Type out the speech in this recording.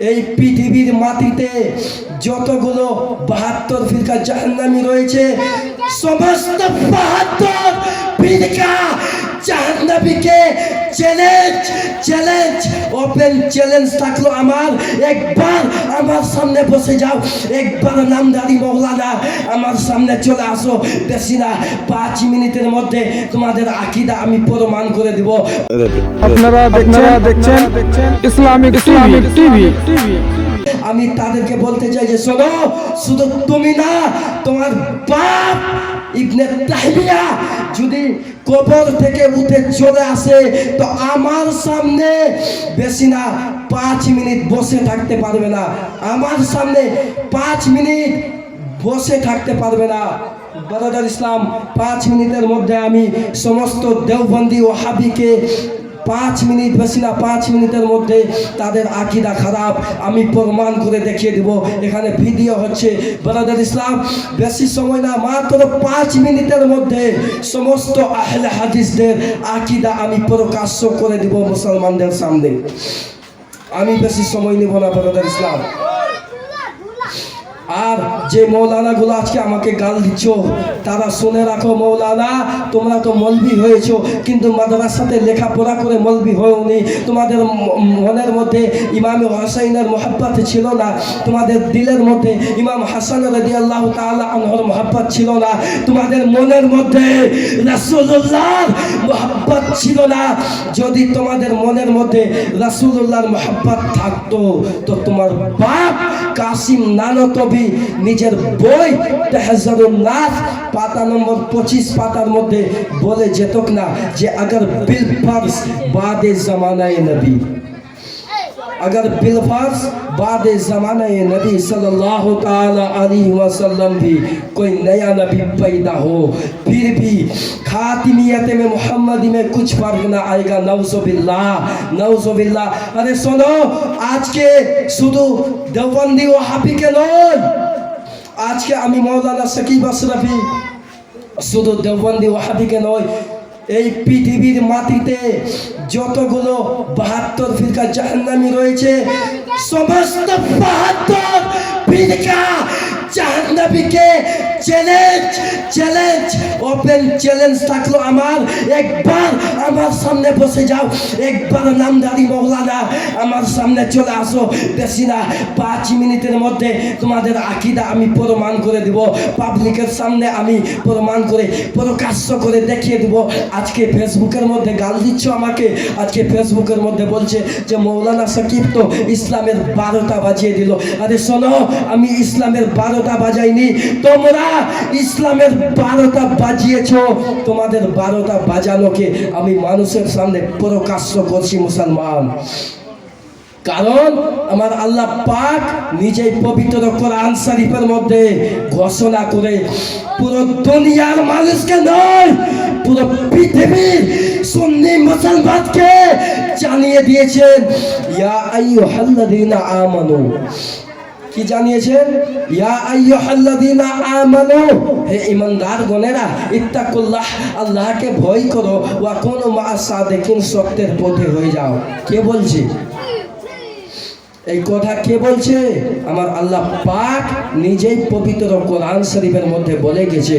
এই পৃথিবীর মাটিতে যতগুলো 72 ফিরকা জাহান্নামী রয়েছে, সমস্ত 72 ফিরকা জাহান্নামীকে চ্যালেঞ্জ ওপেন চ্যালেঞ্জ থাকলো আমার, একবার আমার সামনে বসে যাও, একবার নামদারি মৌলানা আমার সামনে চলে আসো, বেশি না 5 মিনিটের মধ্যে তোমাদের আকীদা আমি প্রমাণ করে দিব। আপনারা দেখছেন ইসলামিক টিভি। আমি তাদেরকে বলতে চাই যে শোনো, শুধু তুমি না, তোমার বাপ ইবনে তাহমিয়া যদি কবর থেকে উঠে চলে আসে তো আমার সামনে বেশি না 5 মিনিট বসে থাকতে পারবে না, আমার সামনে 5 মিনিট বসে থাকতে পারবে না। ব্রাদার ইসলাম, 5 মিনিটের মধ্যে আমি সমস্ত দেওবন্দি ও হাবিকে 5 মিনিট, বেশি না 5 মিনিটের মধ্যে তাদের আকীদা খারাপ আমি প্রমাণ করে দেখিয়ে দেব। এখানে ভিডিও হচ্ছে। ব্রাদার ইসলাম, বেশি সময় না, মাত্র 5 মিনিটের মধ্যে সমস্ত আহলে হাদিসদের আকীদা আমি প্রকাশ্য করে দিব মুসলমানদের সামনে। আমি বেশি সময় নেব না ব্রাদার ইসলাম। আর যে মৌলানাগুলো আজকে আমাকে গাল দিচ্ছ, তারা শুনে রাখো, মৌলানা তোমরা তো মলবি হয়েছো, কিন্তু মাদ্রাসাতে লেখাপড়া করে মলবি হওনি। তোমাদের মনের মধ্যে ইমাম হুসাইনের মোহাব্বত ছিল না, তোমাদের দিলের মধ্যে ইমাম হাসান রাদিয়াল্লাহু তাআলা আনহুর মোহাব্বত ছিল না, তোমাদের মনের মধ্যে রাসূলুল্লাহর মোহাব্বত ছিল না। যদি তোমাদের মনের মধ্যে রাসূলুল্লাহর মোহাব্বত থাকতো তো তোমার বাপ কাসিম নানতবি নিজের বই তাহজারুন নাস পাতা নম্বর 25 পাতার মধ্যে বলে যেত না যে अगर बिलफर्ज बादे ज़मानाए नबी, अगर बिलफर्ज बादे ज़मानाए नबी सल्लल्लाहु ताला अलैहि वसल्लम भी कोई नया नबी पैदा हो फिर भी खातिमियत में मोहम्मदी में कुछ फर्क ना आएगा। नौजुबिल्लाह। अरे सुनो, आज के शुद्ध देवबंदी ও হাফিকে নয়, আজকে আমি মৌলানা সাকিব আশরাফি শুধু দেওবন্দি ও হাফিকে নয়, এই পৃথিবীর মাটিতে যতগুলো 72 ফিরকা জাহান্নামী রয়েছে, সমস্ত 72 ফিরকা জাহান্নামীকে চ্যালেঞ্জ ওপেন চ্যালেঞ্জ থাকলো আমার, একবার আমার সামনে বসে যাও, একবার নামদারি মৌলানা আমার সামনে চলে আসো, বেশি না 5 মিনিটের মধ্যে তোমাদের আকীদা আমি প্রমাণ করে দিব, পাবলিকের সামনে আমি প্রমাণ করে প্রকাশ্য করে দেখিয়ে দিব। আজকে ফেসবুকের মধ্যে গাল দিচ্ছ আমাকে, আজকে ফেসবুকের মধ্যে বলছে যে মৌলানা সাকিব তো ইসলামের 12টা বাজিয়ে দিল। আরে শোনো, আমি ইসলামের 12টা বাজাইনি, তোমরা ইসলামের 12টা বাজিয়েছো। তোমাদের 12টা বাজানোকে আমি মানুষের সামনে প্রকাশ্য করছি মুসলমান, কারণ আমার আল্লাহ পাক নিজেই পবিত্র কোরআন শরীফের মধ্যে ঘোষণা করে পুরো দুনিয়ার মানুষকে নয়, পুরো পৃথিবীর সুন্নি মুসলমানকে জানিয়ে দিয়েছেন, ইয়া আইয়ুহাল্লাযীনা আমানু। কি জানিয়েছেন? ইয়া আইয়ুহাল্লাযীনা আমানু, হে ঈমানদার গণেরা, ইত্তাকুল্লাহ, আল্লাহকে ভয় করো, ওয়া কুনু মা'আস সাদিকিন, সত্যের পথে হয়ে যাও। কে বলছে এই কথা? কে বলছে? আমার আল্লাহ পাক নিজেই পবিত্র কোরআন শরীফের মধ্যে বলে গেছে।